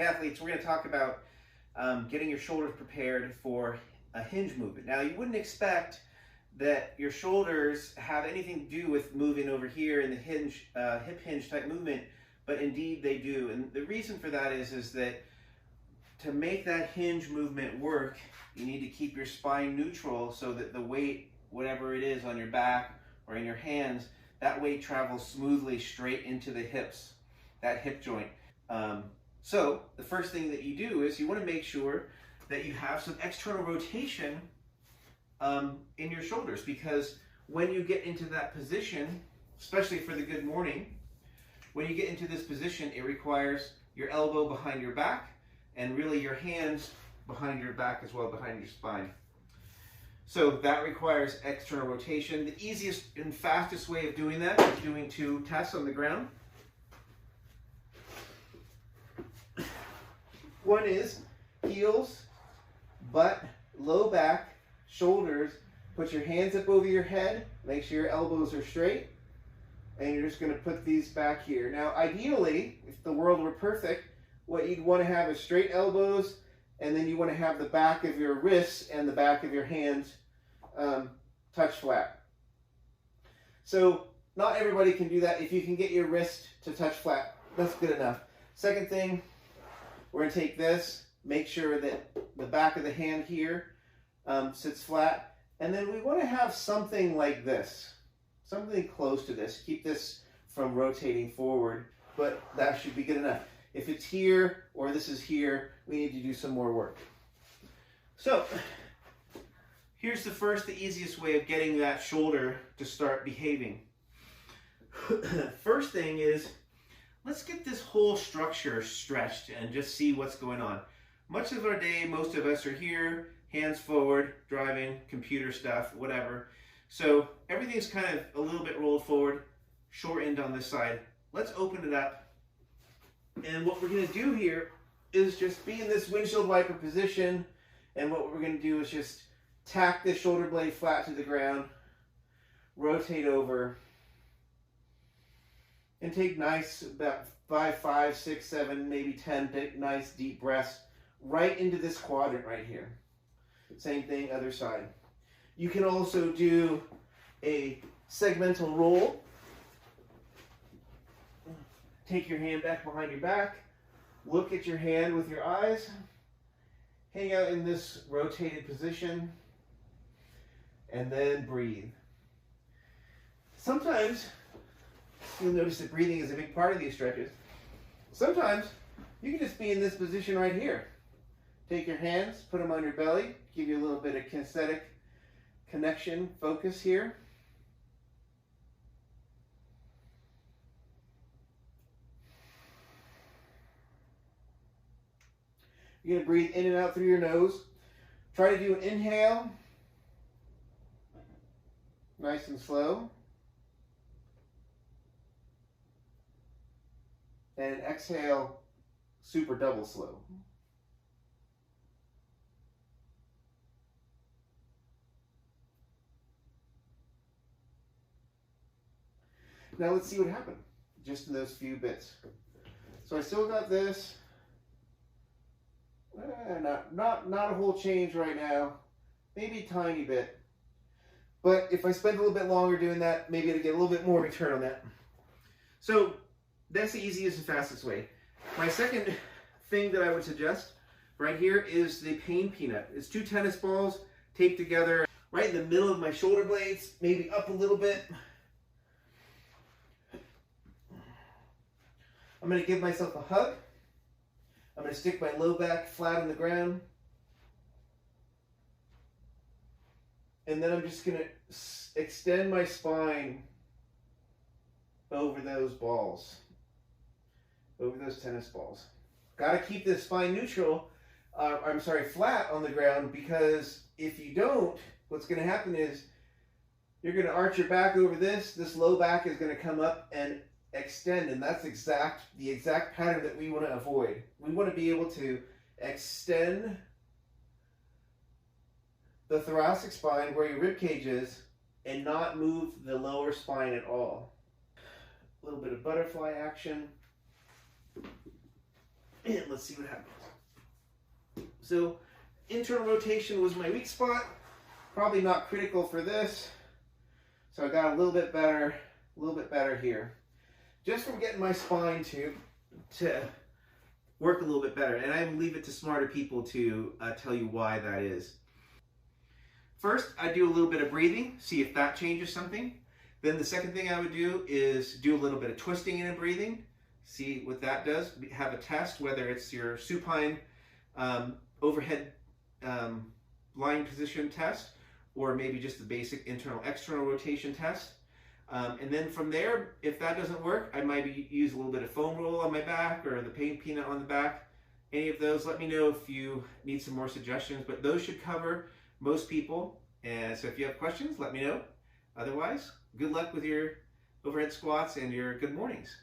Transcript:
athletes, we're going to talk about getting your shoulders prepared for a hinge movement. Now, you wouldn't expect that your shoulders have anything to do with moving over here in the hinge, hip hinge type movement, but indeed they do. And the reason for that is that to make that hinge movement work, you need to keep your spine neutral so that the weight, whatever it is on your back or in your hands, that weight travels smoothly straight into the hips, that hip joint. So the first thing that you do is you want to make sure that you have some external rotation in your shoulders, because when you get into that position, especially for the good morning, when you get into this position, it requires your elbow behind your back and really your hands behind your back as well, behind your spine. So that requires external rotation. The easiest and fastest way of doing that is doing 2 tests on the ground. One is heels, butt, low back, shoulders. Put your hands up over your head. Make sure your elbows are straight. And you're just going to put these back here. Now, ideally, if the world were perfect, what you'd want to have is straight elbows, and then you want to have the back of your wrists and the back of your hands touch flat. So not everybody can do that. If you can get your wrist to touch flat, that's good enough. Second thing, we're going to take this, make sure that the back of the hand here sits flat, and then we want to have something like this, something close to this. Keep this from rotating forward, but that should be good enough. If it's here or this is here, we need to do some more work. So here's the easiest way of getting that shoulder to start behaving. First thing is, let's get this whole structure stretched and just see what's going on. Much of our day, most of us are here, hands forward, driving, computer stuff, whatever. So everything's kind of a little bit rolled forward, short end on this side. Let's open it up. And what we're going to do here is just be in this windshield wiper position. And what we're going to do is just tack this shoulder blade flat to the ground, rotate over, and take nice, about 5, 6, 7, maybe 10 nice deep breaths right into this quadrant right here. Same thing, other side. You can also do a segmental roll. Take your hand back behind your back, look at your hand with your eyes, hang out in this rotated position, and then breathe. Sometimes you'll notice that breathing is a big part of these stretches. Sometimes you can just be in this position right here. Take your hands, put them on your belly, give you a little bit of kinesthetic connection, focus here. You're going to breathe in and out through your nose. Try to do an inhale, nice and slow. And an exhale, super double slow. Now let's see what happened just in those few bits. So I still got this. Not a whole change right now, maybe a tiny bit. But if I spend a little bit longer doing that, maybe I'll get a little bit more return on that. So that's the easiest and fastest way. My second thing that I would suggest right here is the pain peanut. It's 2 tennis balls taped together right in the middle of my shoulder blades, maybe up a little bit. I'm going to give myself a hug. I'm going to stick my low back flat on the ground. And then I'm just going to extend my spine over those balls, over those tennis balls. Got to keep this spine neutral, flat on the ground, because if you don't, what's going to happen is you're going to arch your back over this. This low back is going to come up and extend, and that's the exact pattern that we want to avoid. We want to be able to extend the thoracic spine where your rib cage is and not move the lower spine at all. A little bit of butterfly action. And let's see what happens. So internal rotation was my weak spot. Probably not critical for this. So I got a little bit better here. Just from getting my spine to work a little bit better. And I leave it to smarter people to tell you why that is. First, I do a little bit of breathing, see if that changes something. Then the second thing I would do is do a little bit of twisting and breathing, see what that does. Have a test, whether it's your supine overhead lying position test, or maybe just the basic internal-external rotation test. And then from there, if that doesn't work, I might use a little bit of foam roll on my back or the pain peanut on the back. Any of those, let me know if you need some more suggestions, but those should cover most people. And so if you have questions, let me know. Otherwise, good luck with your overhead squats and your good mornings.